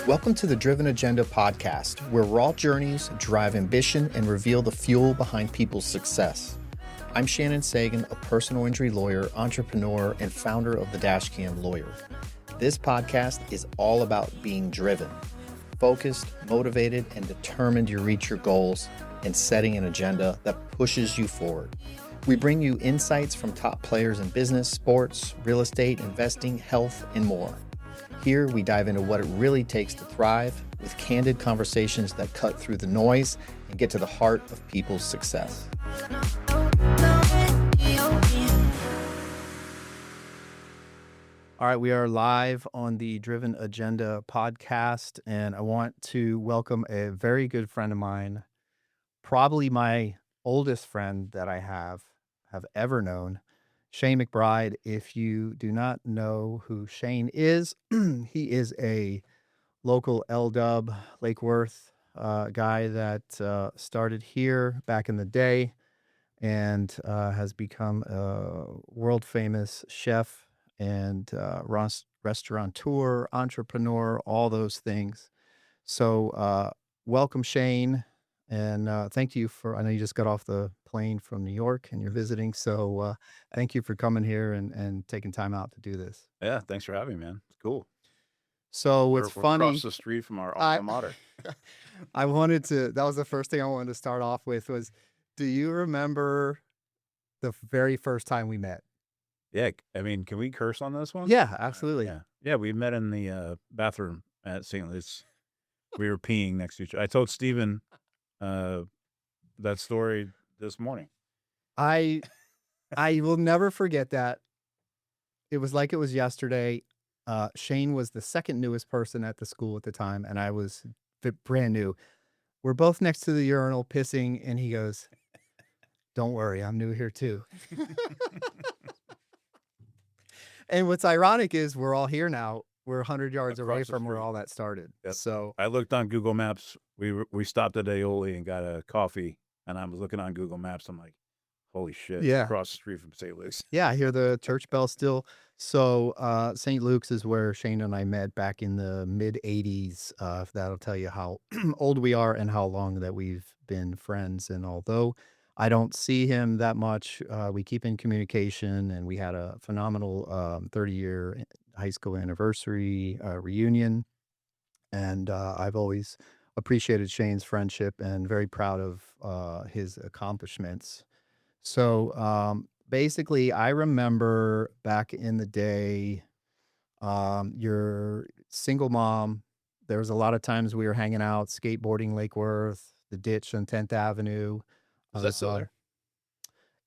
Welcome to the Driven Agenda podcast, where raw journeys drive ambition and reveal the fuel behind people's success. I'm Shannon Sagan, a personal injury lawyer, entrepreneur, and founder of the Dashcam Lawyer. This podcast is all about being driven, focused, motivated, and determined to reach your goals and setting an agenda that pushes you forward. We bring you insights from top players in business, sports, real estate, investing, health, and more. Here, we dive into what it really takes to thrive with candid conversations that cut through the noise and get to the heart of people's success. All right, we are live on the Driven Agenda podcast, and I want to welcome a very good friend of mine, probably my oldest friend that I have ever known, Shane McBride. If you do not know who Shane is, he is a local L-Dub Lake Worth guy that started here back in the day and has become a world famous chef and restaurateur, entrepreneur, all those things. So welcome, Shane. And thank you I know you just got off the plane from New York and you're visiting. So thank you for coming here and taking time out to do this. Yeah, thanks for having me, man. It's cool. So We're what's funny, across the street from our alma mater. that was the first thing I wanted to start off with was, do you remember the very first time we met? Yeah, I mean, can we curse on this one? Yeah, absolutely. Yeah, we met in the bathroom at St. Louis. We were peeing next to each other. I told Steven that story this morning. I will never forget that. It was like it was yesterday. Shane was the second newest person at the school at the time, and I was brand new. We're both next to the urinal pissing, and he goes, "Don't worry, I'm new here too." And what's ironic is we're all here now. We're 100 yards away from where all that started. Yep. So I looked on Google Maps. We stopped at Aioli and got a coffee, and I was looking on Google Maps. I'm like, holy shit, yeah, across the street from St. Louis. Yeah, I hear the church bell still. So St. Luke's is where Shane and I met back in the mid 80s. If that'll tell you how old we are and how long that we've been friends. And although I don't see him that much, we keep in communication, and we had a phenomenal 30-year high school anniversary reunion. And I've always appreciated Shane's friendship and very proud of his accomplishments. So basically, I remember back in the day, your single mom. There was a lot of times we were hanging out, skateboarding Lake Worth, the ditch on 10th Avenue. Is that still there?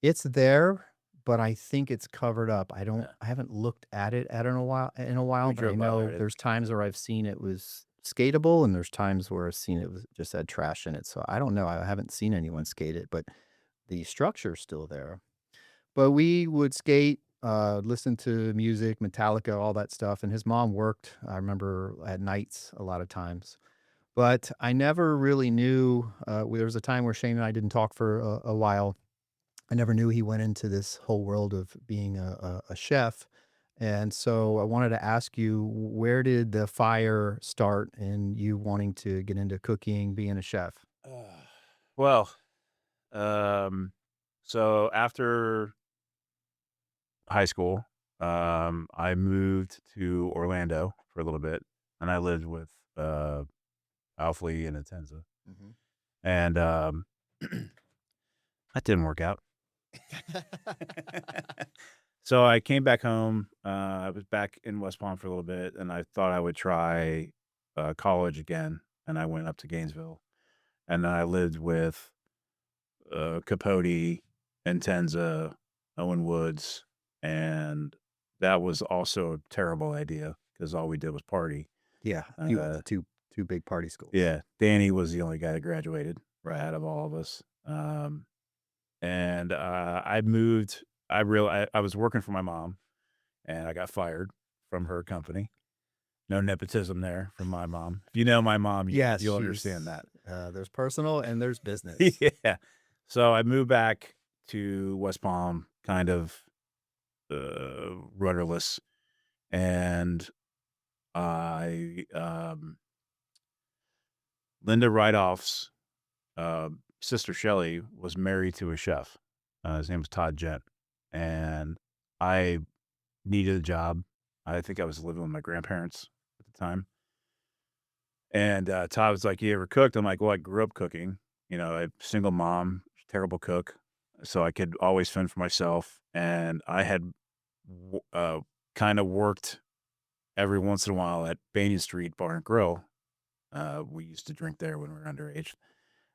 It's there, but I think it's covered up. I haven't looked at it in a while, but I know there's times where I've seen it was skatable, and there's times where I've seen it was just had trash in it. So I don't know. I haven't seen anyone skate it, but the structure's still there. But we would skate, listen to music, Metallica, all that stuff. And his mom worked, I remember, at nights a lot of times. But I never really knew, there was a time where Shane and I didn't talk for a while. I never knew he went into this whole world of being a chef. And so I wanted to ask you, where did the fire start in you wanting to get into cooking, being a chef? Well, so after high school, I moved to Orlando for a little bit, and I lived with Alf Lee and Atenza. Mm-hmm. And that didn't work out. So I came back home. I was back in West Palm for a little bit, and I thought I would try college again. And I went up to Gainesville, and I lived with Capote, Intenza, Owen Woods, and that was also a terrible idea because all we did was party. Yeah, two big party schools. Yeah, Danny was the only guy that graduated right out of all of us. And I moved. I was working for my mom, and I got fired from her company. No nepotism there from my mom. If you know my mom, you'll understand that. There's personal and there's business. Yeah. So I moved back to West Palm, kind of rudderless, and I Linda Ridoff's sister Shelley was married to a chef. His name was Todd Gent, and I needed a job. I think I was living with my grandparents at the time, and Todd was like, "You ever cooked?" I'm like, "Well, I grew up cooking. A single mom, terrible cook, so I could always fend for myself." And I had kind of worked every once in a while at Banyan Street Bar and Grill. We used to drink there when we were underage.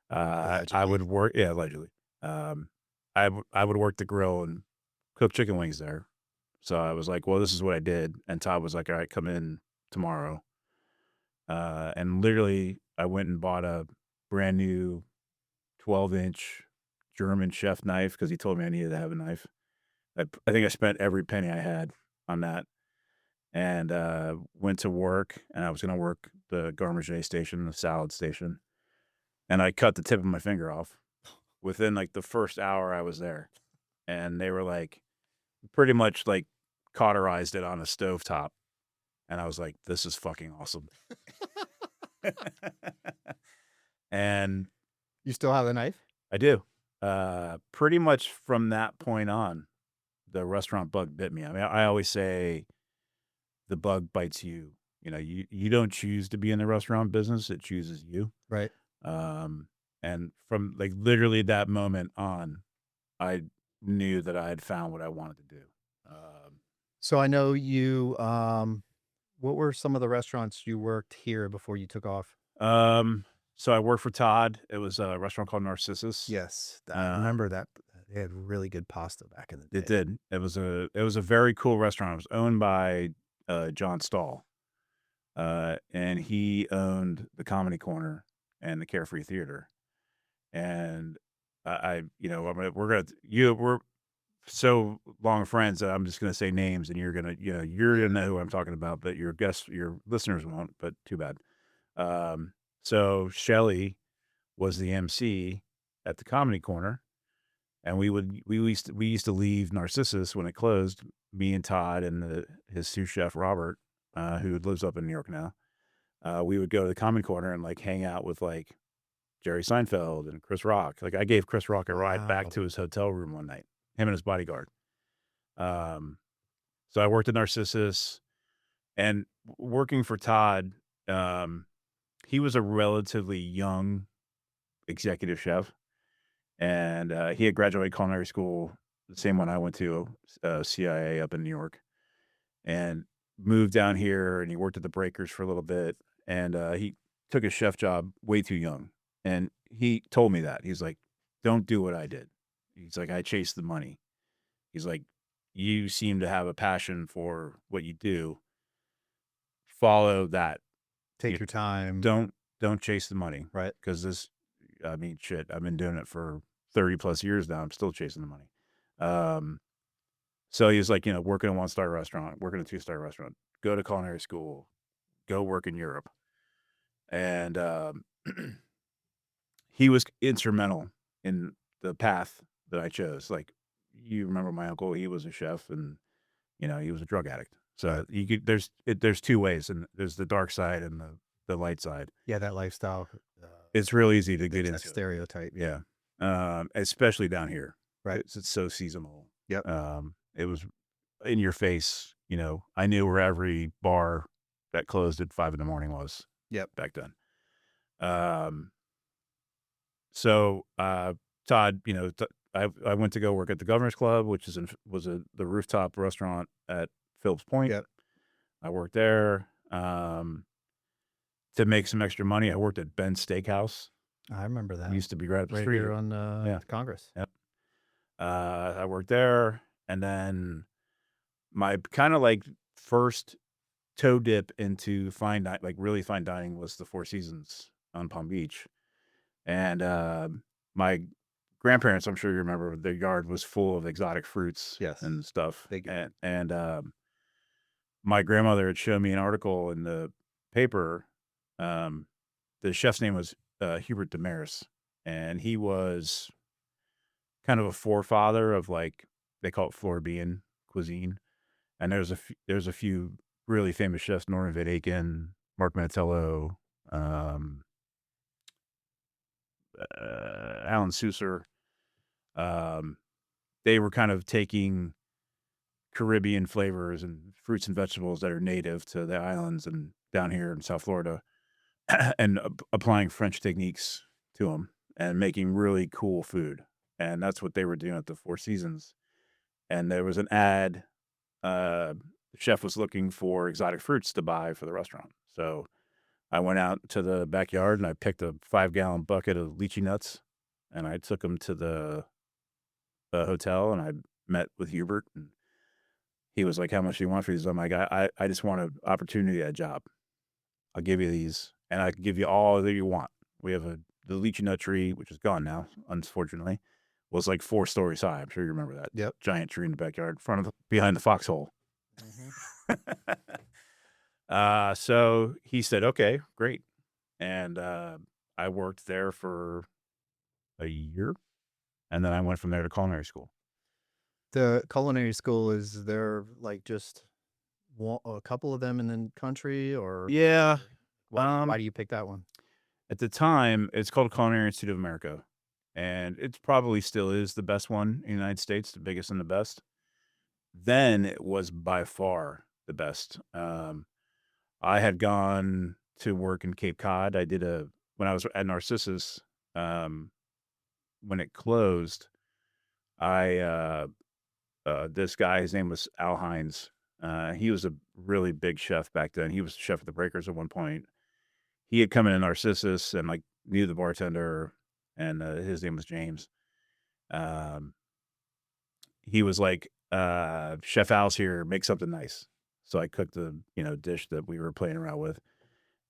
I Allegedly. would work, yeah, allegedly. Um, I would work the grill and cook chicken wings there. So I was like, well, this is what I did. And Todd was like, all right, come in tomorrow. And literally, I went and bought a brand new 12-inch German chef knife because he told me I needed to have a knife. I think I spent every penny I had on that, and went to work. And I was going to work the garde manger station, the salad station, and I cut the tip of my finger off within like the first hour I was there. And they were like, pretty much like cauterized it on a stovetop. And I was like, this is fucking awesome. And You still have the knife? I do. Pretty much from that point on, the restaurant bug bit me. I mean, I always say the bug bites you. You don't choose to be in the restaurant business, it chooses you. Right. And from like literally that moment on, I knew that I had found what I wanted to do. So I know you, what were some of the restaurants you worked here before you took off? So I worked for Todd. It was a restaurant called Narcissus. Yes, I remember that. They had really good pasta back in the It day. did. It was a very cool restaurant. It was owned by John Stahl. And he owned the Comedy Corner and the Carefree Theater. And we're so long friends that I'm just gonna say names, and you're gonna know who I'm talking about, but your listeners won't. But too bad. So Shelley was the MC at the Comedy Corner, and we used to leave Narcissus when it closed. Me and Todd and his sous chef Robert, who lives up in New York now. We would go to the Comedy Corner and like hang out with like Jerry Seinfeld and Chris Rock. Like I gave Chris Rock a ride back Wow. to his hotel room one night, him and his bodyguard. Um, so I worked at Narcissus, and working for Todd, he was a relatively young executive chef, and he had graduated culinary school, the same one I went to, CIA up in New York, and moved down here, and he worked at the Breakers for a little bit, and he took a chef job way too young, and he told me that. He's like, "Don't do what I did." He's like, "I chased the money." He's like, "You seem to have a passion for what you do. Follow that. Take You your time. don't chase the money, Right. because I mean, shit, I've been doing it for 30 plus years now. I'm still chasing the money." Um, so he was like, work in a 1-star restaurant, work in a 2-star restaurant, go to culinary school, go work in Europe. And he was instrumental in the path that I chose. Like, you remember my uncle, he was a chef, and he was a drug addict. Right. So there's two ways, and there's the dark side and the light side. Yeah, that lifestyle, It's real easy to get fits that into it. stereotype. Yeah. Especially down here. Right. It's so seasonal. Yep. It was in your face. I knew where every bar that closed at 5 in the morning was Yep. back then. Um, so Todd, I went to go work at the Governor's Club, which was the rooftop restaurant at Phillips Point. Yep. I worked there to make some extra money. I worked at Ben's Steakhouse. I remember that. It used to be right up the Right street here on Congress. Yep. I worked there, and then my kind of like first toe dip into really fine dining was the Four Seasons on Palm Beach. And my grandparents, I'm sure you remember, their yard was full of exotic fruits Yes. and stuff. Big. And my grandmother had shown me an article in the paper. The chef's name was Hubert Damaris, and he was kind of a forefather of like, they call it Floridian cuisine. And there's a few really famous chefs: Norman Van Aken, Mark Mantello, Alan Souser. They were kind of taking Caribbean flavors and fruits and vegetables that are native to the islands and down here in South Florida, and applying French techniques to them and making really cool food. And that's what they were doing at the Four Seasons. And there was an ad. The chef was looking for exotic fruits to buy for the restaurant. So I went out to the backyard and I picked a 5-gallon bucket of lychee nuts, and I took them to the hotel, and I met with Hubert, and he was like, "How much do you want for these?" I'm like, I just want an opportunity at a job. I'll give you these, and I can give you all that you want. We have the lychee nut tree, which is gone now, unfortunately, was like 4 stories high. I'm sure you remember that. Yep. Giant tree in the backyard, behind the foxhole. So he said, "Okay, great." And I worked there for a year, and then I went from there to culinary school. The culinary school, is there like just a couple of them in the country, or Yeah. why do you pick that one? At the time, it's called Culinary Institute of America, and it probably still is the best one in the United States, the biggest and the best. Then it was by far the best. I had gone to work in Cape Cod. When I was at Narcissus, when it closed, I this guy, his name was Al Hines. He was a really big chef back then. He was the chef at the Breakers at one point. He had come in Narcissus and like knew the bartender, and his name was James. Um, he was like, "Chef Al's here, make something nice." So I cooked the dish that we were playing around with,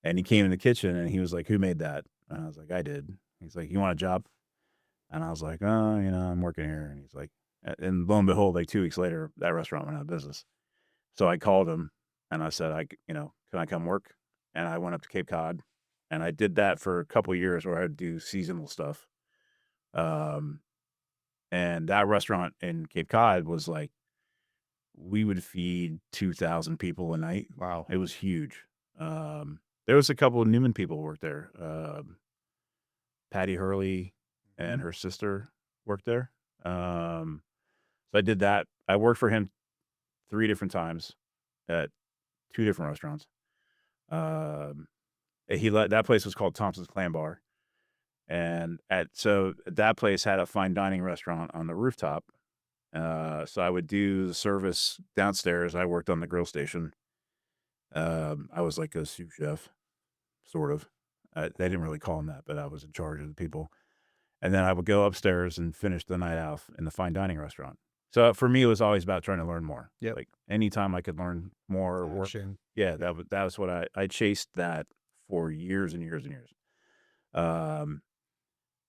and he came in the kitchen and he was like, "Who made that?" And I was like, "I did." He's like, "You want a job?" And I was like, "Oh, I'm working here." And he's like, and lo and behold, like 2 weeks later, that restaurant went out of business. So I called him and I said, "Can I come work?" And I went up to Cape Cod, and I did that for a couple of years where I'd do seasonal stuff. Um, and that restaurant in Cape Cod was like, we would feed 2,000 people a night. Wow. It was huge. There was a couple of Newman people who worked there. Patty Hurley and her sister worked there. So I did that. I worked for him 3 different times at 2 different restaurants. That place was called Thompson's Clam Bar, and that place had a fine dining restaurant on the rooftop. So I would do the service downstairs. I worked on the grill station. I was like a sous chef, sort of. They didn't really call him that, but I was in charge of the people. And then I would go upstairs and finish the night out in the fine dining restaurant. So for me, it was always about trying to learn more. Yep. Like anytime I could learn more or work. Passion. Yeah, that was what I chased that for years and years and years.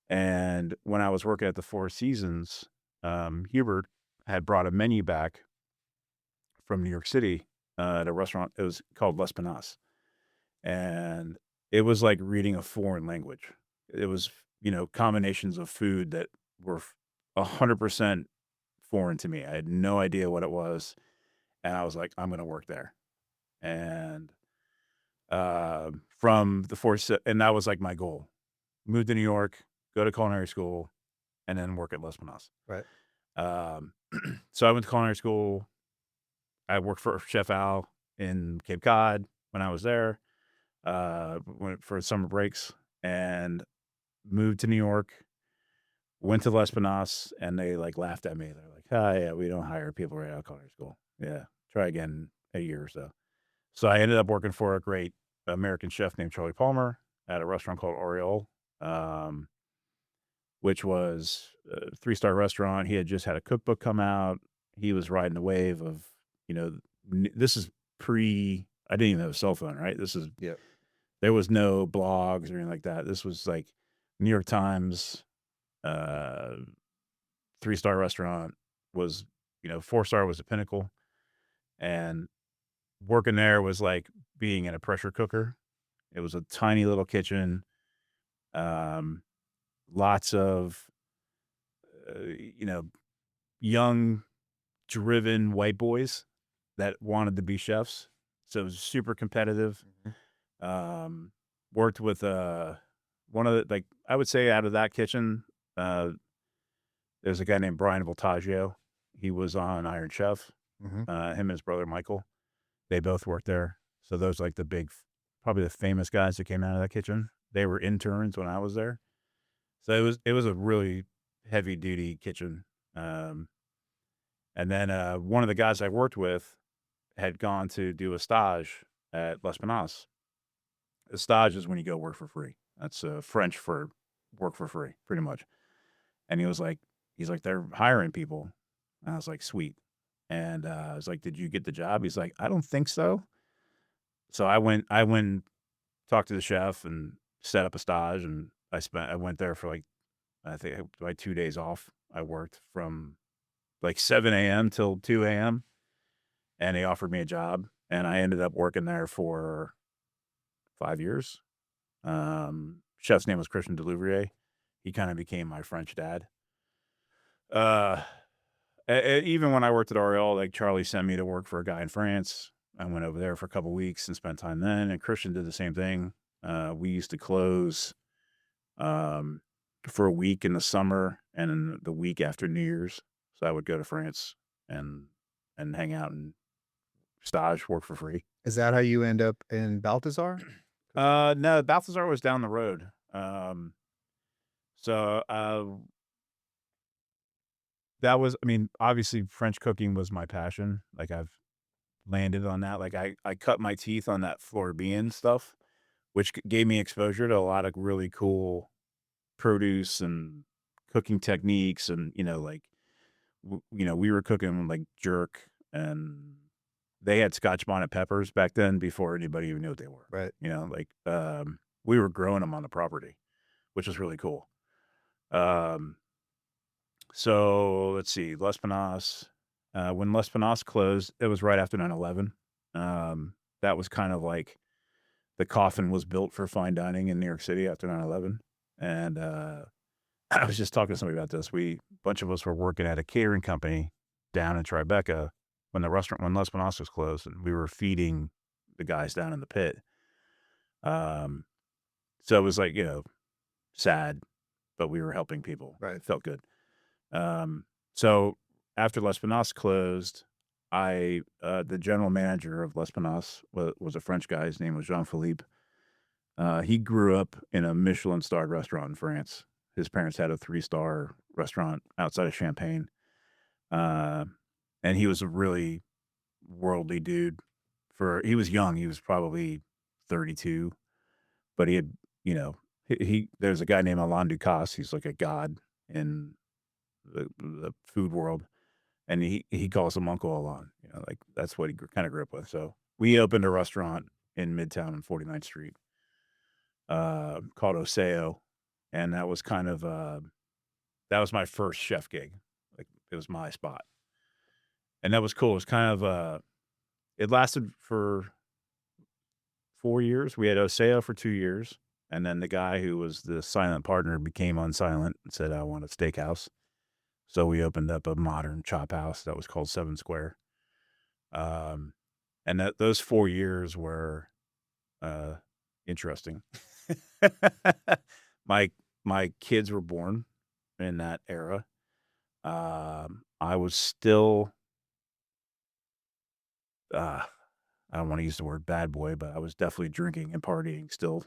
And when I was working at the Four Seasons, Hubert had brought a menu back from New York City at a restaurant. It was called Les Panas. And it was like reading a foreign language. It was, combinations of food that were 100% foreign to me. I had no idea what it was. And I was like, I'm going to work there. And from the Four, and that was like my goal. Move to New York, go to culinary school, and then work at Les Panas. Right. So I went to culinary school. I worked for Chef Al in Cape Cod when I was there, went for summer breaks, and moved to New York, went to Les Panas, and they like laughed at me. They're like, "Oh yeah, we don't hire people right out of culinary school. Yeah, try again in a year or so." So I ended up working for a great American chef named Charlie Palmer at a restaurant called Oriole, which was a 3-star restaurant. He had just had a cookbook come out. He was riding the wave of, this is I didn't even have a cell phone, right? Yep. There was no blogs or anything like that. This was like New York Times, 3-star restaurant was, 4-star was the pinnacle. And working there was like being in a pressure cooker. It was a tiny little kitchen. Lots of, young, driven white boys that wanted to be chefs. So it was super competitive. Worked with one of the like, I would say out of that kitchen, uh, there's a guy named Brian Voltaggio. He was on Iron Chef, Mhm. him and his brother Michael. They both worked there. So those, like, the big probably the famous guys that came out of that kitchen. They were interns when I was there. So it was a really heavy duty kitchen. Um, and then, one of the guys I worked with had gone to do a stage at Les Panas. A stage is when you go work for free. That's, French for work for free, pretty much. And he's like, "They're hiring people." And I was like, "Sweet." And, I was like, "Did you get the job?" He's like, "I don't think so." So I went, talked to the chef and set up a stage, and I went there for, like, I think, my 2 days off. I worked from, like, 7 AM till 2 AM, and they offered me a job, and I ended up working there for 5 years. Chef's name was Christian Delouvrier. He kinda became my French dad. Uh, even when I worked at Oriole, like, Charlie sent me to work for a guy in France. I went over there for a couple weeks and spent time then, and Christian did the same thing. We used to close, um, for a week in the summer and then the week after New Year's. So I would go to France and hang out and stage, work for free. Is that how you end up in Balthazar? No, Balthazar was down the road. So, that was I mean, obviously, French cooking was my passion. Like, I've landed on that. Like, I cut my teeth on that Floribbean stuff, which gave me exposure to a lot of really cool produce and cooking techniques and, like, we were cooking, like, jerk, and they had Scotch bonnet peppers back then before anybody even knew what they were, Right. like, we were growing them on the property, which was really cool. Um, so let's see, Les Panas, when Les Panas closed, it was right after 9/11. That was kind of like the coffin was built for fine dining in New York City after 9/11, and, I was just talking to somebody about this. A bunch of us were working at a catering company down in Tribeca when Les Panas was closed, and we were feeding the guys down in the pit. Um, so it was like, sad, but we were helping people. Right. It felt good. So after Les Panas closed, the general manager of Les Panas was a French guy. His name was Jean-Philippe. He grew up in a Michelin-starred restaurant in France. His parents had a 3-star restaurant outside of Champagne. Uh, and he was a really worldly dude. He was young. He was probably 32, but he had, there's a guy named Alain Ducasse. He's like a god in the food world. And he calls him Uncle Alain, like that's what he kind of grew up with. So we opened a restaurant in Midtown on 49th Street, called Oseo. And that was kind of, that was my first chef gig. Like, it was my spot. And that was cool. It was kind of, it lasted for 4 years. We had Oseo for 2 years, and then the guy who was the silent partner became unsilent and said, "I want a steakhouse." So we opened up a modern chop house that was called 7 Square. Um, and those 4 years were, uh, interesting. My my kids were born in that era. I was still, uh, I don't wanna use the word bad boy, but I was definitely drinking and partying still,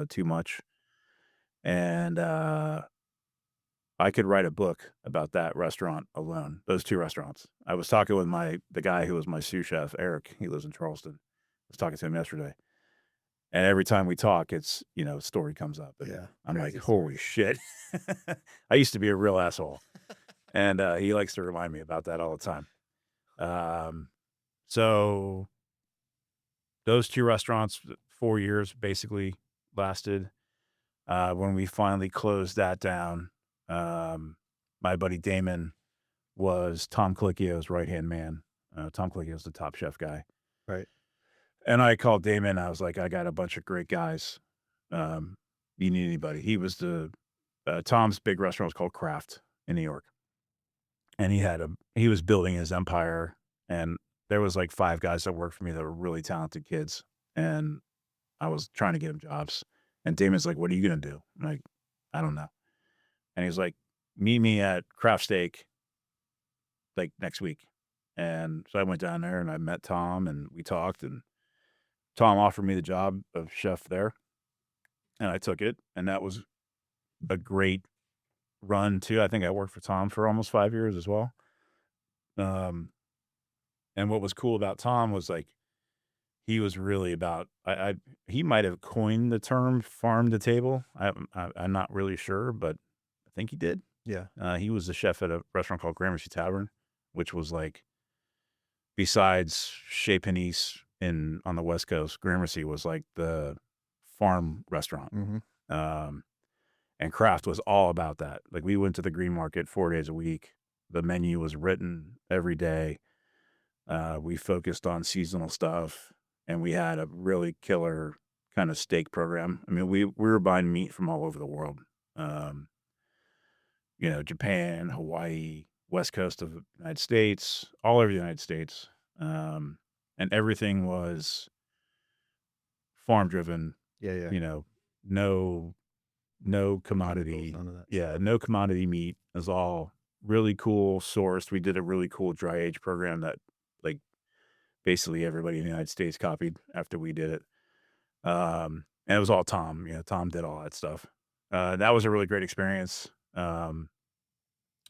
too much. And, I could write a book about that restaurant alone, those 2 restaurants. I was talking with the guy who was my sous chef, Eric. He lives in Charleston. I was talking to him yesterday. And every time we talk, it's, a story comes up, and Yeah. I'm like, Crazy "Holy stories. shit." I used to be a real asshole, and, he likes to remind me about that all the time. Um, so those 2 restaurants, 4 years basically lasted. When we finally closed that down, my buddy Damon was Tom Colicchio's right-hand man. Tom Colicchio's the top chef guy. Right. And I called Damon, I was like, "I got a bunch of great guys. Um, you need anybody?" He was Tom's big restaurant was called Kraft in New York. And he was building his empire, and there was, like, 5 guys that worked for me that were really talented kids, and I was trying to get 'em jobs. And Damon's like, "What are you gonna do?" I'm like, "I don't know." And he's like, "Meet me at Craft Steak like next week." And so I went down there and I met Tom and we talked and Tom offered me the job of chef there and I took it and that was a great run too. I think I worked for Tom for almost 5 years as well. Um, and what was cool about Tom was like he was really about I he might have coined the term farm to table. I'm not really sure, but I think he did. Yeah. He was the chef at a restaurant called Gramercy Tavern, which was like besides Chez Panisse in on the West Coast, Gramercy was like the farm restaurant. Mhm. Um, and Kraft was all about that. Like we went to the Green Market 4 days a week. The menu was written every day. We focused on seasonal stuff, and we had a really killer kind of steak program. I mean, we were buying meat from all over the world. Um, Japan, Hawaii, West Coast of the United States, all over the United States. Um, and everything was farm driven, Yeah, yeah. you know, no no Chemicals, commodity. none of that Yeah, stuff. no commodity meat. It was all really cool sourced. We did a really cool dry age program that like basically everybody in the United States copied after we did it. And it was all Tom. Tom did all that stuff. That was a really great experience.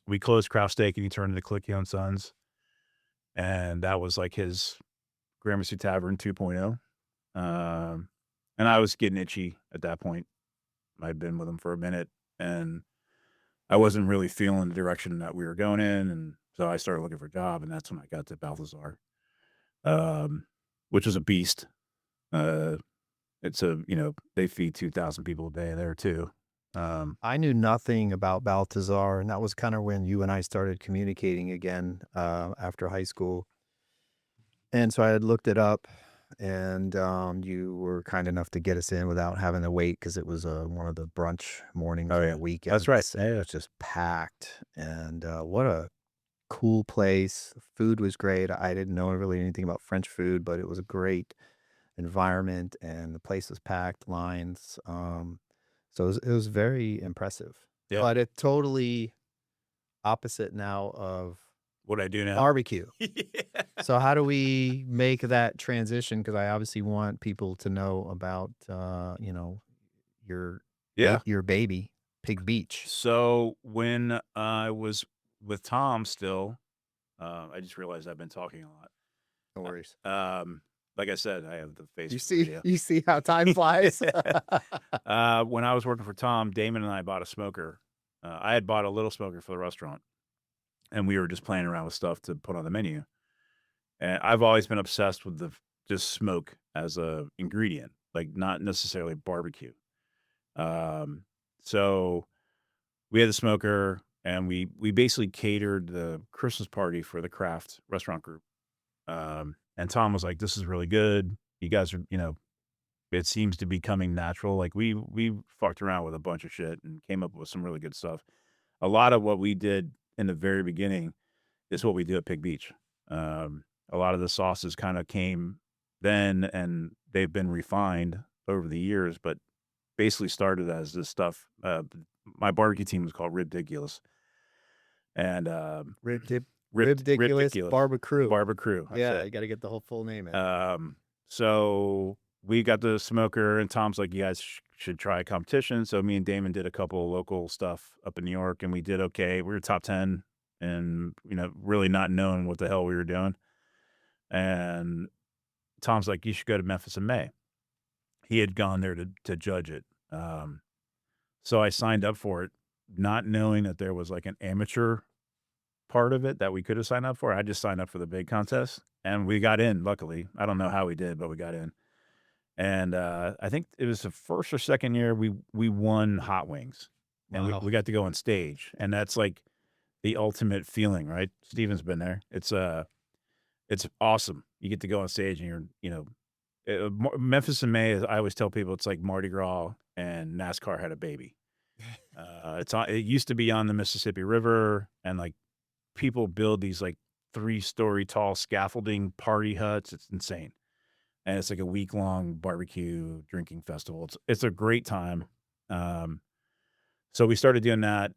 We closed Kraft Steak and he turned into Clicky and Sons. And that was like his Gramercy Tavern 2.0. And I was getting itchy at that point. I'd been with him for a minute and I wasn't really feeling the direction that we were going in. And so I started looking for a job. And that's when I got to Balthazar, um, which was a beast. Uh, they feed 2,000 people a day there too. I knew nothing about Balthazar, and that was kinda when you and I started communicating again, after high school. And so I had looked it up, and, you were kind enough to get us in without having to wait because it was, one of the brunch mornings Oh on yeah, the that's right. weekends, and it Yeah. was just packed, and, what a cool place. The food was great. I didn't know really anything about French food, but it was a great environment, and the place was packed, lines, so it was very impressive. Yeah. But it totally opposite now of What I do now. barbecue. Yeah. So how do we make that transition? Because I obviously want people to know about, your Yeah. your baby, Pig Beach. So when I was with Tom still, I just realized I've been talking a lot. No worries. Like I said, I have the face You for see radio. you see how time flies? When I was working for Tom, Damon and I bought a smoker. I had bought a little smoker for the restaurant, and we were just playing around with stuff to put on the menu. And I've always been obsessed with just smoke as a ingredient, like not necessarily barbecue. Um, so we had the smoker, and we basically catered the Christmas party for the Craft restaurant group. And Tom was like, "This is really good. You guys are, it seems to be coming natural." Like we fucked around with a bunch of shit and came up with some really good stuff. A lot of what we did in the very beginning is what we do at Pig Beach. A lot of the sauces kind of came then, and they've been refined over the years, but basically started as this stuff. My barbecue team was called Ridiculous, and Ribdiculous Ridiculous Barber Crew. Barber Crew. That's Yeah, it. you gotta get the whole full name in. So we got the smoker, and Tom's like, "You guys should try a competition." So me and Damon did a couple of local stuff up in New York, and we did okay. We were top 10, and really not knowing what the hell we were doing. And Tom's like, "You should go to Memphis in May." He had gone there to judge it. So I signed up for it, not knowing that there was like an amateur part of it that we could have signed up for. I just signed up for the big contest, and we got in. Luckily, I don't know how we did, but we got in. And I think it was the first or second year we won hot wings, and we, Wow. we got to go on stage, and that's like the ultimate feeling, right? Steven's been there. It's awesome. You get to go on stage, and Memphis in May. I always tell people it's like Mardi Gras and NASCAR had a baby. It used to be on the Mississippi River, and like people build these like 3-story tall scaffolding party huts. It's insane. and it's like a week-long barbecue drinking festival. It's a great time. Um, so we started doing that.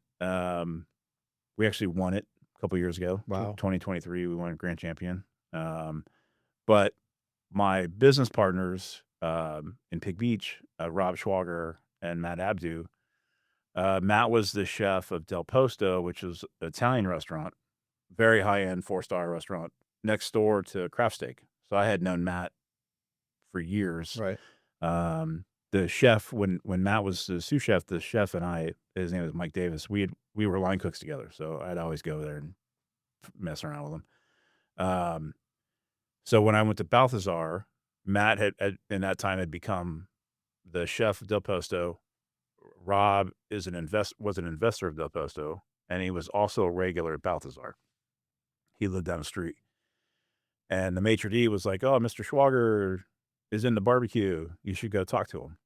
We actually won it a couple years ago, Wow. 2023, we won grand champion. But my business partners, in Pig Beach, Rob Schwager and Matt Abdu, Matt was the chef of Del Posto, which is an Italian restaurant, very high-end four-star restaurant next door to Craft Steak. So I had known Matt for years. Right. The chef, when Matt was the sous chef, the chef and I, his name was Mike Davis. We were line cooks together, so I'd always go there and mess around with him. So when I went to Balthazar, Matt had in that time had become the chef of Del Posto. Rob was an investor of Del Posto, and he was also a regular at Balthazar. He lived down the street. And the maitre d' was like, "Oh, Mr. Schwager is in the barbecue. You should go talk to him."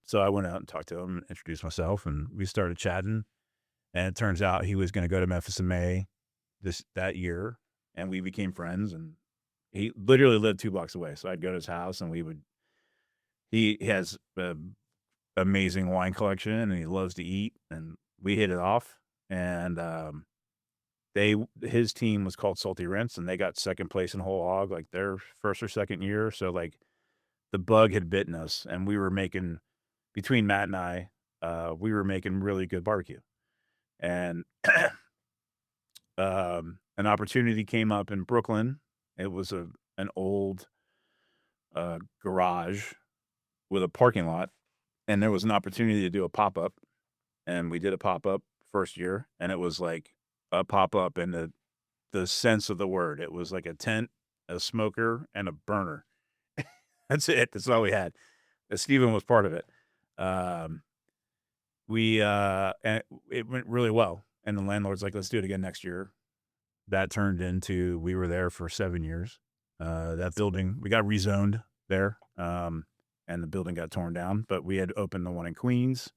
So I went out and talked to him and introduced myself, and we started chatting. And it turns out he was gonna go to Memphis in May that year, and we became friends, and he literally lived 2 blocks away. So I'd go to his house, and he has a amazing wine collection, and he loves to eat, and we hit it off. And, his team was called Salty Rinse, and they got 2nd place in whole hog, like, their 1st or 2nd year. So, like, the bug had bitten us, and we were making between Matt and I, we were making really good barbecue. And, an opportunity came up in Brooklyn. It was an old, garage with a parking lot, and there was an opportunity to do a pop-up, and we did a pop-up first year, and it was like a pop-up in the sense of the word. It was like a tent, a smoker, and a burner. That's it. That's all we had. Steven was part of it. Um, and it went really well, and the landlord's like, "Let's do it again next year." That turned into we were there for 7 years. That building we got rezoned there, and the building got torn down, but we had opened the one in Queens,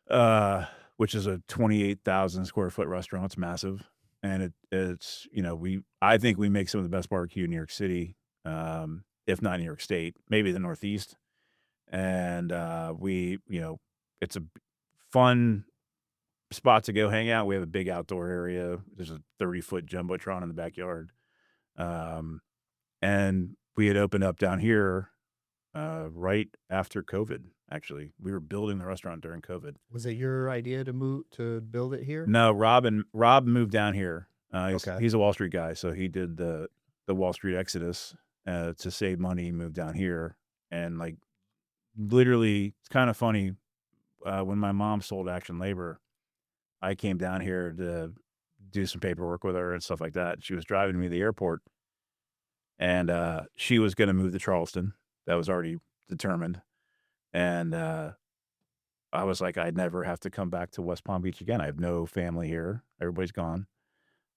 uh, which is a 28,000 square foot restaurant. It's massive, and it's I think we make some of the best barbecue in New York City, if not New York State, maybe the Northeast. And it's a fun spot to go hang out. We have a big outdoor area. There's a 30-foot jumbotron in the backyard. And we had opened up down here right after COVID. Actually, we were building the restaurant during COVID. Was it your idea to build it here? No, Rob moved down here. Okay. He's a Wall Street guy, so he did the Wall Street exodus to save money. He moved down here, and like literally, it's kind of funny. When my mom sold Action Labor, I came down here to do some paperwork with her and stuff like that. She was driving me to the airport, and she was going to move to Charleston. That was already determined. And I was like, I'd never have to come back to West Palm Beach again. I have no family here. Everybody's gone.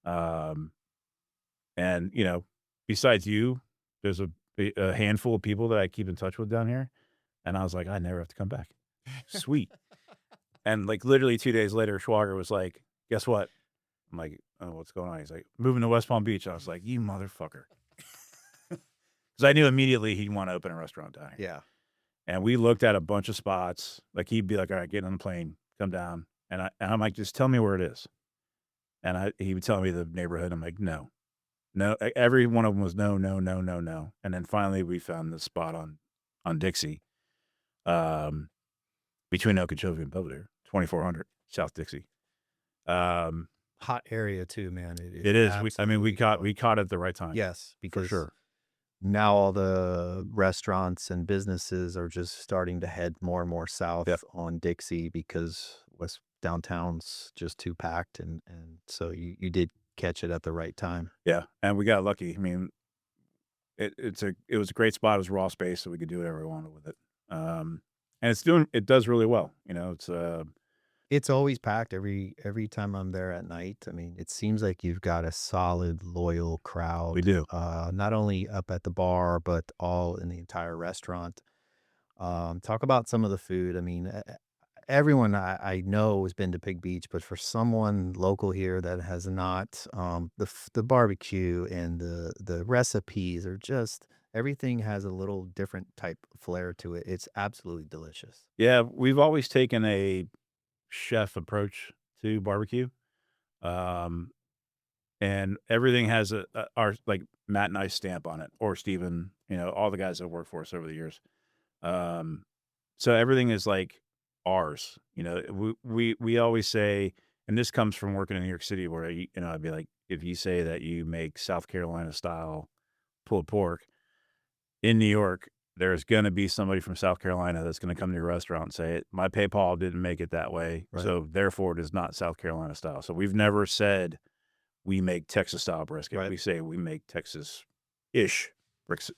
Um, and besides you, there's a handful of people that I keep in touch with down here. And I was like, I never have to come back. Sweet. And like literally 2 days later, Schwager was like, "Guess what?" I'm like, "Oh, what's going on?" He's like, "Moving to West Palm Beach." I was like, "You motherfucker." Because I knew immediately he'd want to open a restaurant down here. Yeah. And we looked at a bunch of spots. Like he'd be like, "All right, get on the plane, come down." And I'm like, "Just tell me where it is." And he would tell me the neighborhood. I'm like, "No, no." Every one of them was no, no, no, no, no. And then finally we found the spot on Dixie, between Okeechobee and Belvedere, 2400 South Dixie. Hot area too, man. It is. We caught absolutely it at the right time. yes, For because sure. now all the restaurants and businesses are just starting to head more and more Yep. south on Dixie because West downtown's just too packed, and so you did catch it at the right time. Yeah. And we got lucky. I mean, it was a great spot. It was raw space, so we could do whatever we wanted with it. And it does really well. It's always packed every time I'm there at night. I mean, it seems like you've got a solid, loyal We crowd, do. not only up at the bar, but all in the entire restaurant. Talk about some of the food. I mean, everyone I know has been to Pig Beach, but for someone local here that has not, the barbecue and the recipes are just Everything has a little different type of flair to it. It's absolutely delicious. Yeah, we've always taken a chef approach to barbecue, um, and everything has our like, Matt and I stamp on it, or Steven, all the guys that work for us over the years. Um, so everything is, like, ours, we always say, and this comes from working in New York City where, I'd be like, if you say that you make South Carolina style pulled pork in New York, there's gonna be somebody from South Carolina that's gonna come to your restaurant and say, "My PayPal didn't make it that way, Right. so therefore it is not South Carolina style." So we've never said we make Texas style brisket. Right. We say we make Texas-ish bricks,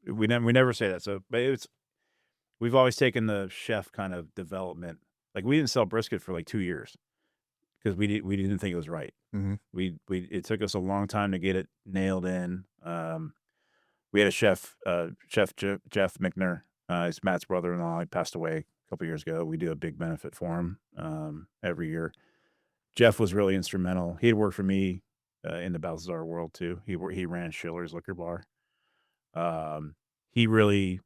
we never say that. So, but we've always taken the chef kind of development. Like, we didn't sell brisket for like 2 years because we didn't think it was right. Mhm. We It took us a long time to get it nailed in. We had a chef, Jeff Michner, he's Matt's brother-in-law. He passed away a couple years ago. We do a big benefit for him, every year. Jeff was really instrumental. He had worked for me, in the Balthazar world too. He ran Schiller's Liquor Bar. Um, he really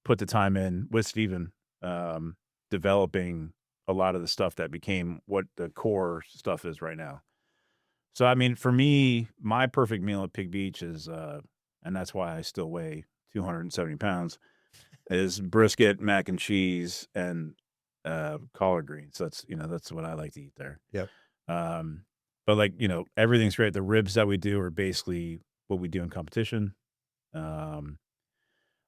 put the time in with Steven, developing a lot of the stuff that became what the core stuff is right now. So, I mean, for me, my perfect meal at Pig Beach is, and that's why I still weigh 270 pounds, is brisket, mac and cheese, and, collard greens. That's what I like to eat there. Yep. Um, but, like, everything's great. The ribs that we do are basically what we do in competition. Um,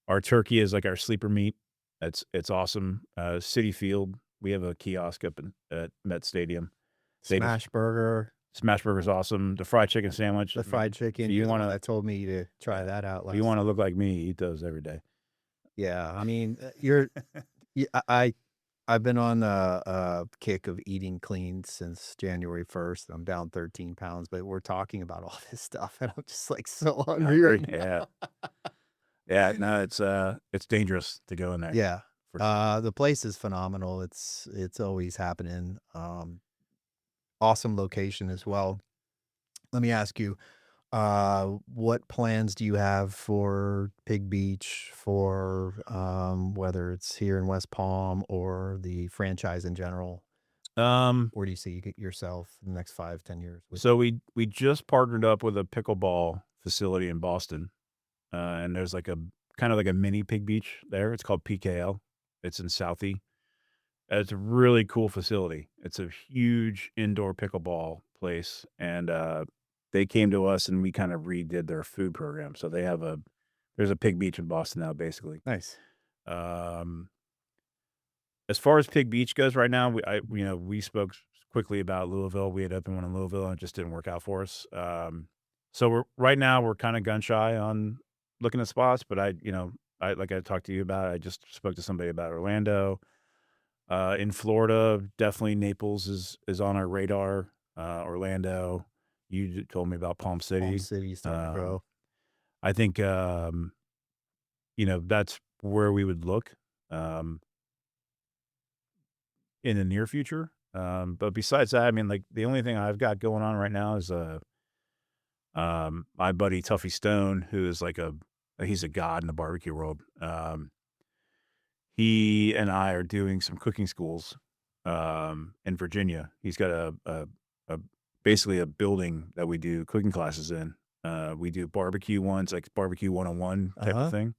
our turkey is like our sleeper meat. It's awesome. City Field, we have a kiosk up at Met Stadium. They just Smash burger, Smash burger's awesome. The fried chicken sandwich, the fried if chicken. you You're the one wanna that told me to try yeah, that out if you last wanna time. look like me, eat those every day. Yeah, I mean, you're y I've been on a kick of eating clean since January 1st. I'm down 13 pounds, but we're talking about all this stuff, and I'm just, like, so hungry Hungry? right Yeah. now. Yeah, no, it's dangerous to go in there, Yeah. for sure. The place is phenomenal. It's always happening. Awesome location as well. Let me ask you, what plans do you have for Pig Beach for, whether it's here in West Palm or the franchise in general? Um, Where do you see yourself in the next 5, 10 years with so we just partnered up with a pickleball facility in Boston, and there's like a kinda like a mini Pig Beach there. It's called PKL. It's in Southie. It's a really cool facility. It's a huge indoor pickleball place, and, they came to us and we kind of redid their food program. So there's a Pig Beach in Boston now, basically. Nice. Um, as far as Pig Beach goes right now, we spoke quickly about Louisville. We had opened one in Louisville and it just didn't work out for us. So right now we're kind of gun shy on looking at spots, but like I talked to you about, I just spoke to somebody about Orlando. In Florida, definitely Naples is on our radar. Orlando, told me about Palm Palm City. City starting to Um, grow. I think, that's where we would look, um, in the near future. But besides that, I mean, like, the only thing I've got going on right now is, my buddy Tuffy Stone, who is like he's a god in the barbecue world. He and I are doing some cooking schools, in Virginia. He's got a basically a building that we do cooking classes in. We do barbecue ones, like barbecue 101 type of Uh-huh. thing.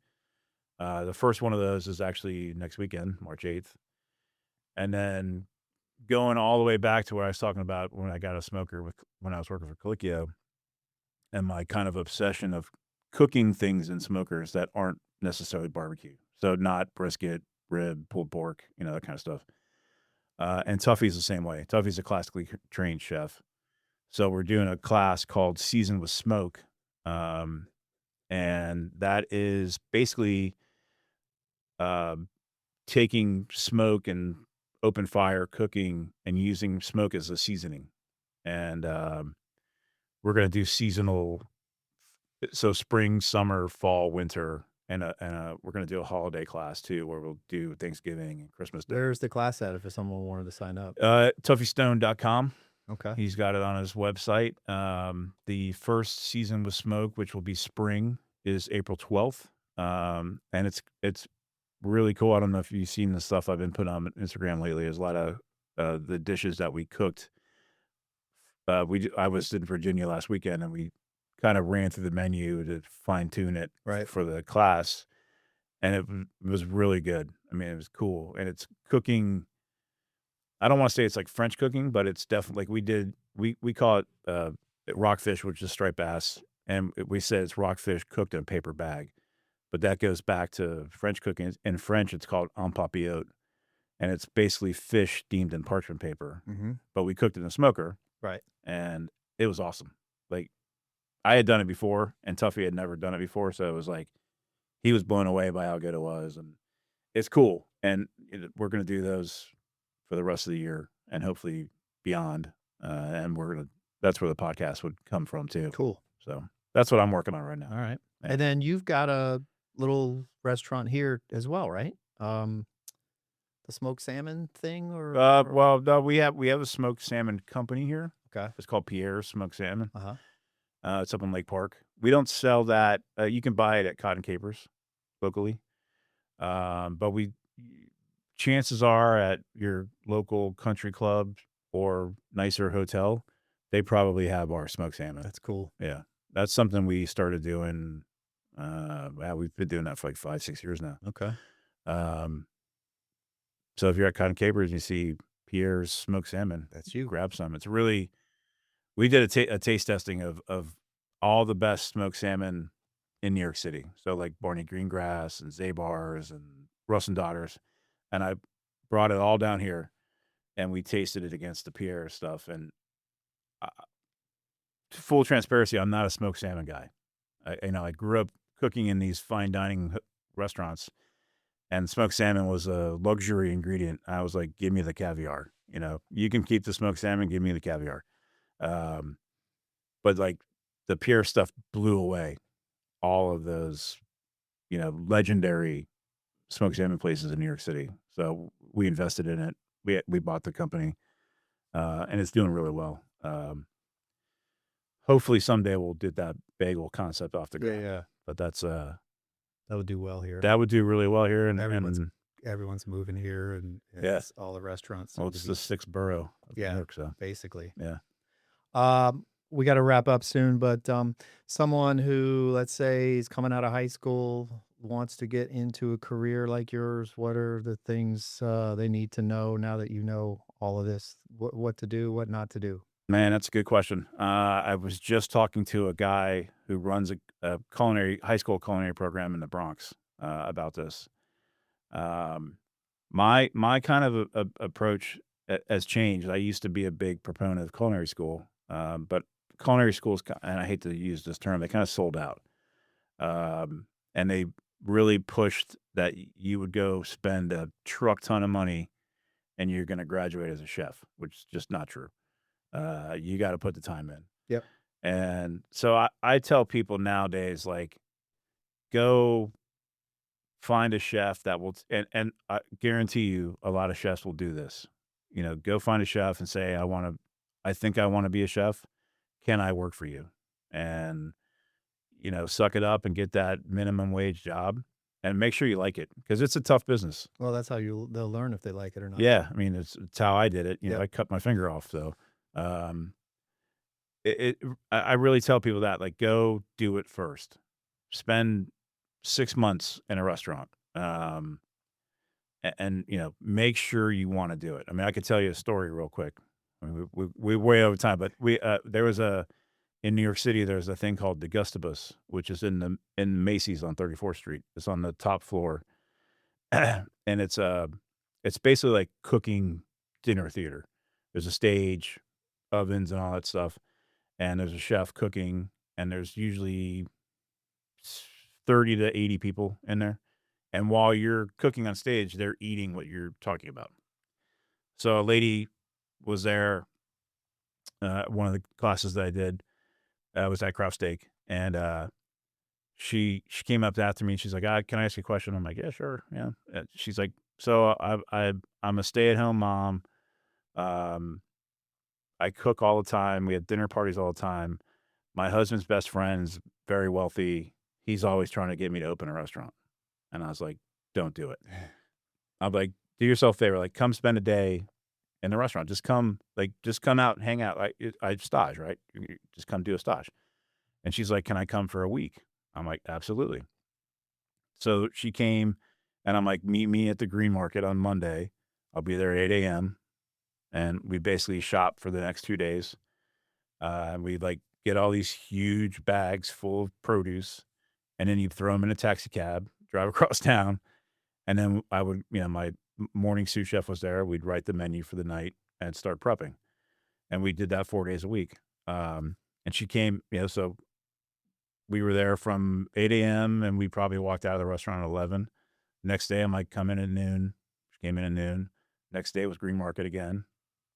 The first one of those is actually next weekend, March 8th. And then going all the way back to where I was talking about when I got a smoker when I was working for Colicchio, and my kind of obsession of cooking things in smokers that aren't necessarily barbecue. So not brisket, rib, pulled pork, that kind of stuff. And Tuffy's the same way. Tuffy's a classically trained chef. So we're doing a class called Season with Smoke. Um, and that is basically um, taking smoke and open fire cooking and using smoke as a seasoning. And we're going to do seasonal, so spring, summer, fall, winter. And we're going to do a holiday class too, where we'll do Thanksgiving and Christmas Day. Where's the class at if someone wanted to sign up? Tuffystone.com. Okay. He's got it on his website. The first season with smoke, which will be spring, is April 12th. And it's really cool. I don't know if you've seen the stuff I've been putting on Instagram lately. There's a lot of the dishes that we cooked. I was in Virginia last weekend, and we kind of ran through the menu to fine tune it Right. for the class, and it was really good. I mean, it was cool, and it's cooking. I don't want to say it's like French cooking, but it's definitely like we call it rockfish, which is striped bass, and we said it's rockfish cooked in a paper bag. But that goes back to French cooking. In French, it's called en papillote, and it's basically fish steamed in parchment paper. Mm-hmm. But we cooked it in a smoker, Right. and it was awesome. Like, I had done it before, and Tuffy had never done it before, so it was like he was blown away by how good it was, and it's cool. And we're gonna do those for the rest of the year and hopefully beyond. And that's where the podcast would come from too. Cool. So that's what I'm working on right now. All right. Yeah. And then you've got a little restaurant here as well, right? The smoked salmon thing or Well, no, we have a smoked salmon company here. okay. It's called Pierre's Smoked Salmon. Uh-huh. It's up in Lake Park. We don't sell that. You can buy it at Cotton Capers locally. But chances are at your local country club or nicer hotel, they probably have our smoked salmon. That's cool. Yeah. That's something we started doing. We've been doing that for like 5, 6 years now. Okay. Um, so if you're at Cotton Capers and you see Pierre's smoked salmon, That's you. grab some. It's really, we did a taste testing of all the best smoked salmon in New York City. So like Barney Greengrass and Zabar's and Russ and Daughters. And I brought it all down here and we tasted it against the Pierre stuff. And uh, full transparency, I'm not a smoked salmon guy. I grew up cooking in these fine dining restaurants, and smoked salmon was a luxury ingredient. I was like, give me the caviar. You can keep the smoked salmon, give me the caviar. But like the Pierre stuff blew away all of those, legendary smoked salmon places in New York City. So we invested in it. We bought the company, and it's doing really well. Hopefully someday we'll get that bagel concept off the Yeah, ground. yeah. But That would do well here. that would do really well here, and Everyone's moving here and Yeah. it's all the restaurants. well, seem to it's be- the sixth borough of New Yeah. York, so basically. yeah. We got to wrap up soon, but someone who, let's say, is coming out of high school, wants to get into a career like yours, what are the things they need to know now that you know all of this? What to do, what not to do? Man, that's a good question. I was just talking to a guy who runs a high school culinary program in the Bronx about this. My kind of approach has changed. I used to be a big proponent of culinary school, but culinary schools, and I hate to use this term, they kind of sold out, and they really pushed that you would go spend a truck ton of money and you're going to graduate as a chef, which is just not true. You got to put the time in. Yep. And so I tell people nowadays, like, go find a chef that will, and I guarantee you a lot of chefs will do this. Go find a chef and say, I think I want to be a chef. Can I work for you? And, suck it up and get that minimum wage job and make sure you like it because it's a tough business. Well, that's how they'll learn if they like it or not. Yeah. I mean, it's how I did it. Yep. I cut my finger off. So, I really tell people that, like, go do it first. Spend 6 months in a restaurant, and make sure you want to do it. I mean, I could tell you a story real quick. I mean, we way over time, but there was in New York City. There's a thing called the Gustibus, which is in Macy's on 34th Street. It's on the top floor, and it's basically like cooking dinner theater. There's a stage, ovens, and all that stuff. And there's a chef cooking, and there's usually 30 to 80 people in there. And while you're cooking on stage, they're eating what you're talking about. So a lady was there, one of the classes that I did was at Craft Steak, and she came up after me, and she's like, can I ask you a question? I'm like, yeah, sure, yeah. She's like, so I'm a stay-at-home mom. I cook all the time. We have dinner parties all the time. My husband's best friend's very wealthy. he's always trying to get me to open a restaurant. And I was like, don't do it. I'm like, do yourself a favor. Like, come spend a day in the restaurant. Just come out and hang out. I stage, right? Just come do a stage. And she's like, can I come for a week? I'm like, absolutely. So she came, and I'm like, meet me at the Green Market on Monday. I'll be there at 8 a.m. And we basically shop for the next 2 days. And we like get all these huge bags full of produce, and then you throw them in a taxi cab, drive across town. And then I would, my morning sous chef was there. We'd write the menu for the night and start prepping. And we did that 4 days a week. And she came, so we were there from 8 a.m. and we probably walked out of the restaurant at 11. Next day, I'm like, come in at noon. She came in at noon. Next day was Green Market again.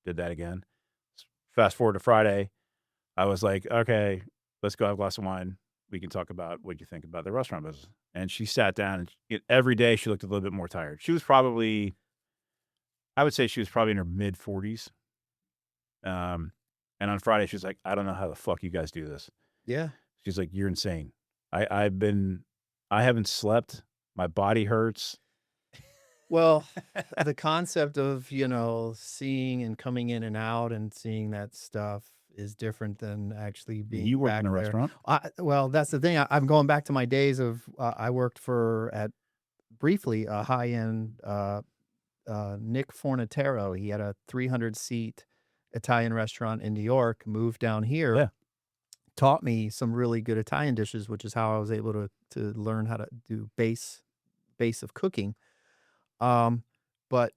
Did that again. Fast forward to Friday. I was like, okay, let's go have a glass of wine. We can talk about what you think about the restaurant business. And she sat down, and every day she looked a little bit more tired. I would say she was probably in her mid 40s. And on Friday, she was like, I don't know how the fuck you guys do this. Yeah. She's like, you're insane. I haven't slept. My body hurts. Well, the concept of, seeing and coming in and out and seeing that stuff is different than actually being You work back in a there. restaurant? Well, that's the thing. I'm going back to my days of I worked briefly a high-end Nick Fornatero. He had a 300-seat Italian restaurant in New York, moved down here, Yeah. taught me some really good Italian dishes, which is how I was able to learn how to do base of cooking. But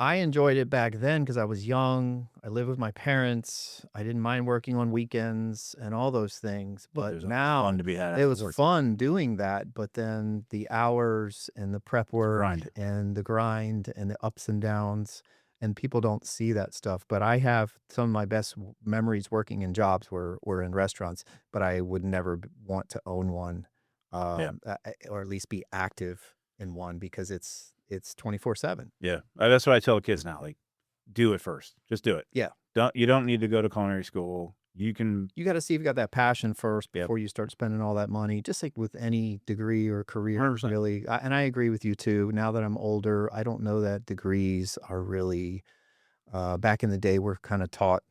I enjoyed it back then because I was young. I lived with my parents. I didn't mind working on weekends and all those things. But There's now fun to be had it was afterwards. fun doing that. But then the hours and the prep work grind. and the grind and the ups and downs, and people don't see that stuff. But I have some of my best memories working in jobs were in restaurants, but I would never want to own one, Yeah. or at least be active in one because it's 24/7. Yeah. That's what I tell kids now. Like, do it first. Just do it. Yeah. You don't need to go to culinary school. You can. You gotta see if you got that passion first Yep. before you start spending all that money, just like with any degree or career, 100%. really. And I agree with you too. Now that I'm older, I don't know that degrees are really, back in the day, we're kind of taught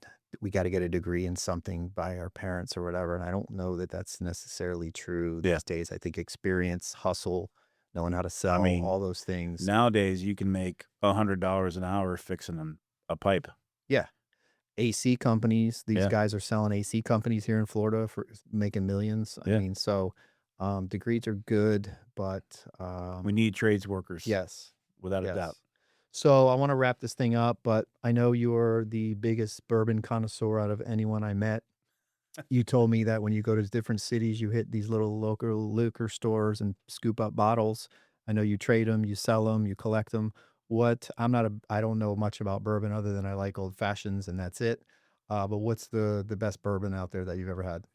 we got to get a degree in something by our parents or whatever. And I don't know that that's necessarily true Yeah. these days. I think experience, hustle, knowing how to sell, mean, all those things. Nowadays, you can make $100 an hour fixing a pipe. Yeah. AC companies, these Yeah. guys are selling AC companies here in Florida for making millions. I Yeah. mean, so degrees are good, but We need trades workers. yes, Without a yes. doubt. So I want to wrap this thing up, but I know you're the biggest bourbon connoisseur out of anyone I met. You told me that when you go to different cities, you hit these little local liquor stores and scoop up bottles. I know you trade them, you sell them, you collect them. I don't know much about bourbon other than I like old fashions and that's it. But what's the best bourbon out there that you've ever had?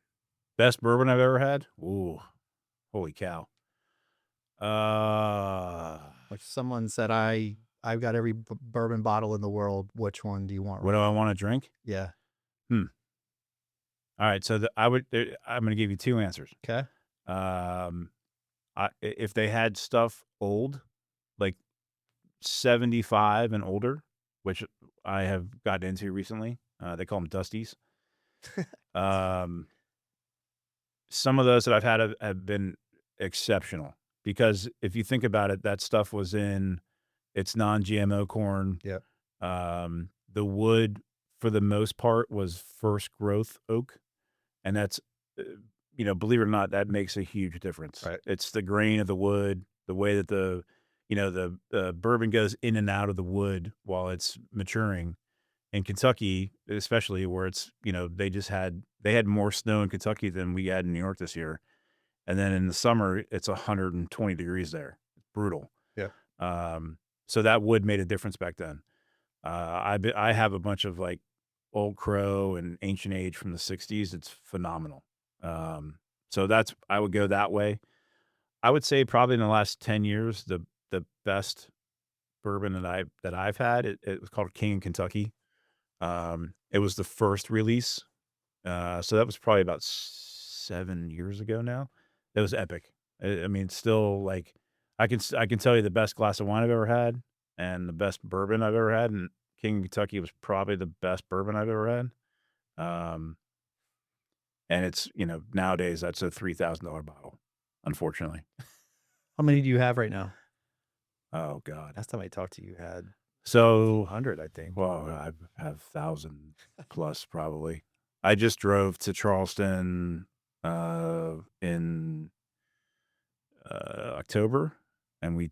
Best bourbon I've ever had? Ooh. Holy cow. Like someone said, I've got every bourbon bottle in the world. Which one do you want? What do I want to drink? Yeah. All right. So I'm going to give you two answers. Okay. If they had stuff old, like 75 and older, which I have gotten into recently, they call them Dusties. Some of those that I've had have been exceptional because if you think about it, that stuff was it's non-GMO corn. Yep. The wood for the most part was first growth oak. And that's, believe it or not, that makes a huge difference. Right. It's the grain of the wood, the way that the bourbon goes in and out of the wood while it's maturing. In Kentucky, especially where it's, they had more snow in Kentucky than we had in New York this year. And then in the summer, it's 120 degrees there. It's brutal. Yeah. So that wood made a difference back then. I have a bunch of like Old Crow and Ancient Age from the 60s. It's phenomenal. So I would go that way. I would say probably in the last 10 years, the best bourbon that I've had, it was called King in Kentucky. It was the first release. So that was probably about 7 years ago now. It was epic. I mean, still, like, I can tell you the best glass of wine I've ever had and the best bourbon I've ever had, and King of Kentucky was probably the best bourbon I've ever had. Um, and it's, nowadays, that's a $3,000 bottle, unfortunately. How many do you have right now? Oh, God. Last time I talked to you, you had So, 100, I think. well, I have 1,000 plus probably. I just drove to Charleston, in October, and we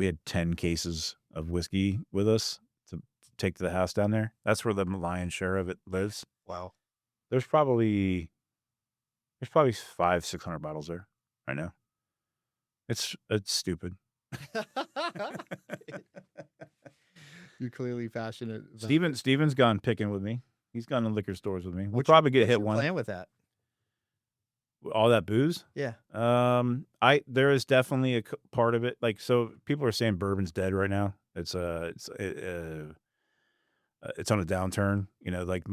had 10 cases of whiskey with us to take to the house down there. That's where the lion's share of it lives. Wow. There's probably 500-600 bottles there right now. It's stupid. You're clearly passionate. Steven's gone picking with me. He's gone to liquor stores with me. We'll What's probably get what's hit your one. plan with that? All that booze? Yeah. There is definitely a part of it. Like, so people are saying bourbon's dead right now. It's on a downturn. Like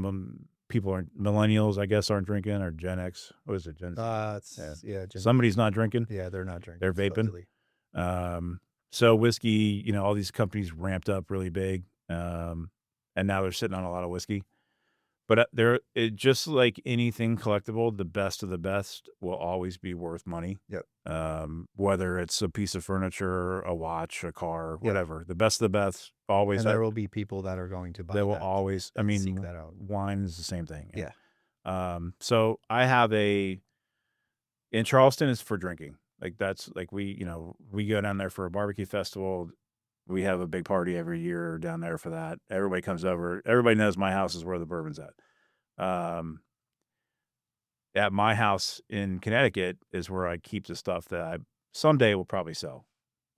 people aren't millennials, I guess, aren't drinking, or Gen X. What is it? Gen Z? Somebody's not drinking. Yeah, they're not drinking. They're vaping. Supposedly. So whiskey, all these companies ramped up really big, and now they're sitting on a lot of whiskey. But just like anything collectible, the best of the best will always be worth money. Yep. Whether it's a piece of furniture, a watch, a car, Yep. whatever. The best of the best always. And there will be people that are going to buy They will that, always. I seek mean, that out. wine is the same thing. Yeah. So I have in Charleston is for drinking. Like, that's like we go down there for a barbecue festival. We have a big party every year down there for that. Everybody comes over. Everybody knows my house is where the bourbon's at. At my house in Connecticut is where I keep the stuff that I someday will probably sell.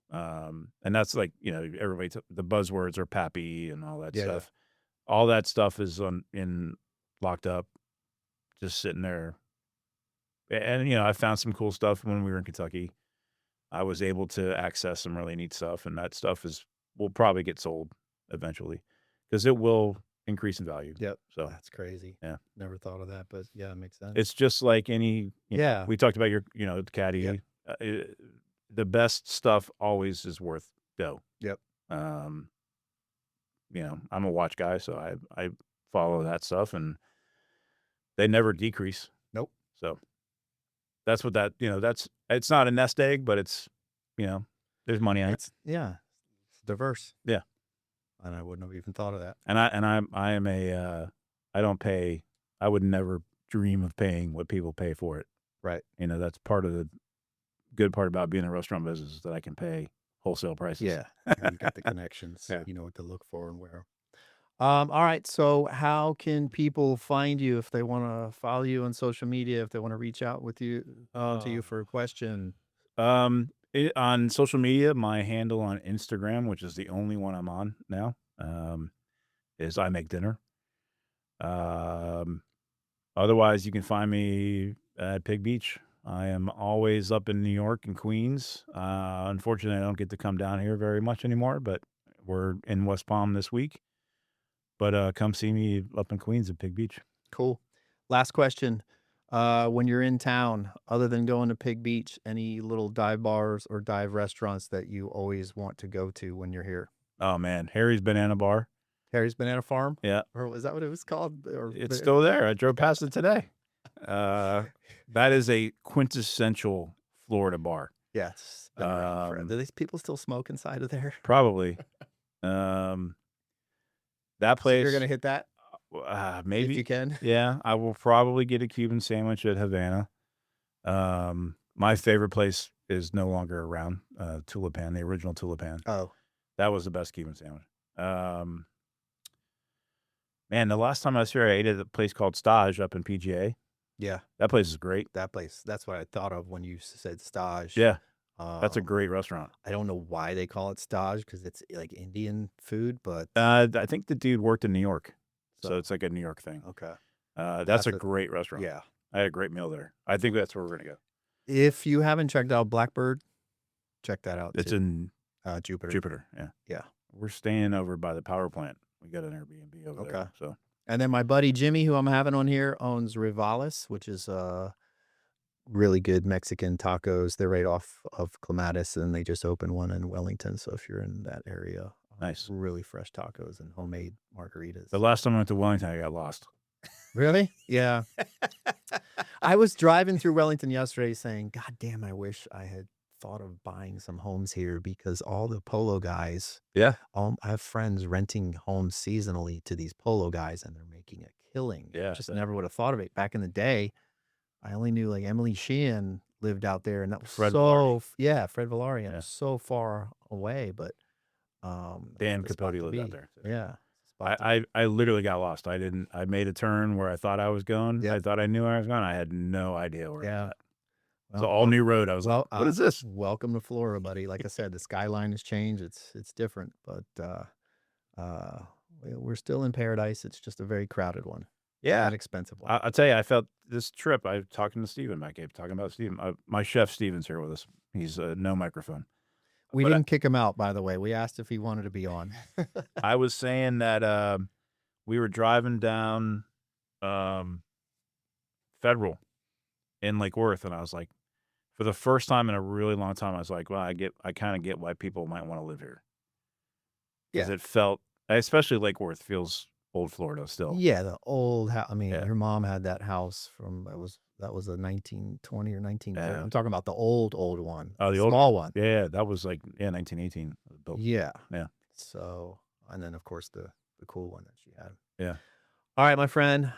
And that's like, everybody, the buzzwords are pappy and all that stuff. All that stuff is locked up, just sitting there. And, I found some cool stuff when we were in Kentucky. I was able to access some really neat stuff, and that stuff will probably get sold eventually because it will increase in value. Yep. So That's crazy. Yeah. Never thought of that, but yeah, it makes sense. It's just like any, Yeah. we talked about your, the caddy. Yep. The best stuff always is worth dough. Yep. I'm a watch guy, so I follow that stuff, and they never decrease. Nope. So that's what it's not a nest egg, but it's, there's money on it. Yeah. It's diverse. Yeah. And I wouldn't have even thought of that. And I would never dream of paying what people pay for it. Right. That's part of the good part about being in the restaurant business, is that I can pay wholesale prices. Yeah. You got the connections. Yeah. You know what to look for and where. All right. So how can people find you if they want to follow you on social media, if they want to reach out with you to you for a question? On social media, my handle on Instagram, which is the only one I'm on now, is I Make Dinner. Otherwise, you can find me at Pig Beach. I am always up in New York and Queens. Unfortunately, I don't get to come down here very much anymore, but we're in West Palm this week. But come see me up in Queens at Pig Beach. Cool. Last question. When you're in town, other than going to Pig Beach, any little dive bars or dive restaurants that you always want to go to when you're here? Oh, man. Harry's Banana Bar. Harry's Banana Farm? Yeah. Or was that what it was called? It's still there. I drove past it today. That is a quintessential Florida bar. Yes. Do these people still smoke inside of there? Probably. That place. So you're going to hit that? Maybe. If you can. Yeah. I will probably get a Cuban sandwich at Havana. My favorite place is no longer around. Tulipan, the original Tulipan. Oh. That was the best Cuban sandwich. Man, the last time I was here, I ate at a place called Stage up in PGA. Yeah. That place is great. That place. That's what I thought of when you said Stage. Yeah. That's a great restaurant. I don't know why they call it Stage, because it's like Indian food, but I think the dude worked in New York, so it's like a New York thing. Okay. That's a great restaurant. Yeah. I had a great meal there. I think that's where we're gonna go. If you haven't checked out Blackbird, check that out. It's too. in Jupiter. Jupiter. Yeah. Yeah. We're staying over by the power plant. We got an Airbnb over there. Okay. So, And then my buddy Jimmy, who I'm having on here, owns Rivalis, which is really good Mexican tacos. They're right off of Clematis, and they just opened one in Wellington. So if you're in that area, Nice. really fresh tacos and homemade margaritas. The last time I went to Wellington, I got lost. Really? Yeah. I was driving through Wellington yesterday saying, God damn, I wish I had thought of buying some homes here because all the polo guys, Yeah. I have friends renting homes seasonally to these polo guys and they're making a killing. Yeah, Just but- never would have thought of it. Back in the day, I only knew like Emily Sheehan lived out there and that was Fred so, Villari. yeah, Fred Villari. It Yeah. was so far away, but Dan it's the spot Capote to lived out be. there. Yeah. it's the spot to be. I literally got lost. I made a turn where I thought I was going. Yep. I thought I knew where I was going. I had no idea where I Yeah. was at. Well, So all new road. I was well, like, what is this? Welcome to Florida, buddy. Like I said, the skyline has changed. It's different, but we're still in paradise. It's just a very crowded one. Yeah. Not expensive one. I'll tell you, I felt this trip. I was talking to Steven. I kept talking about Steven. My chef Steven's here with us. He's no microphone. We but didn't kick him out, by the way. We asked if he wanted to be on. I was saying that we were driving down Federal in Lake Worth, and I was like, for the first time in a really long time, I was like, well, I kind of get why people might want to live here. Because it felt, especially Lake Worth, feels old Florida still. Yeah, the old house. I mean, Yeah. your mom had that house from that was a 1920 or 1930. Yeah. I'm talking about the old one. Oh, the old small one. Yeah, that was like 1918 built. Yeah. Yeah. So, and then of course the cool one that she had. Yeah. All right, my friend.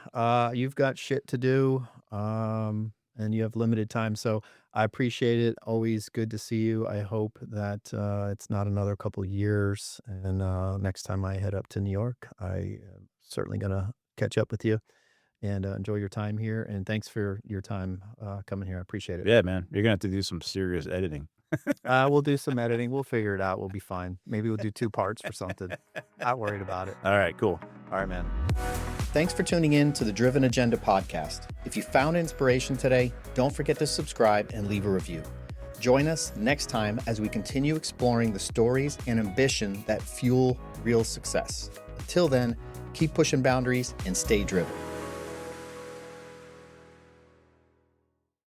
You've got shit to do. And you have limited time. So I appreciate it. Always good to see you. I hope that it's not another couple of years. And next time I head up to New York, I am certainly going to catch up with you and enjoy your time here. And thanks for your time coming here. I appreciate it. Yeah, man. You're going to have to do some serious editing. We'll do some editing. We'll figure it out. We'll be fine. Maybe we'll do 2 parts or something. Not worried about it. All right, cool. All right, man. Thanks for tuning in to the Driven Agenda podcast. If you found inspiration today, don't forget to subscribe and leave a review. Join us next time as we continue exploring the stories and ambition that fuel real success. Until then, keep pushing boundaries and stay driven.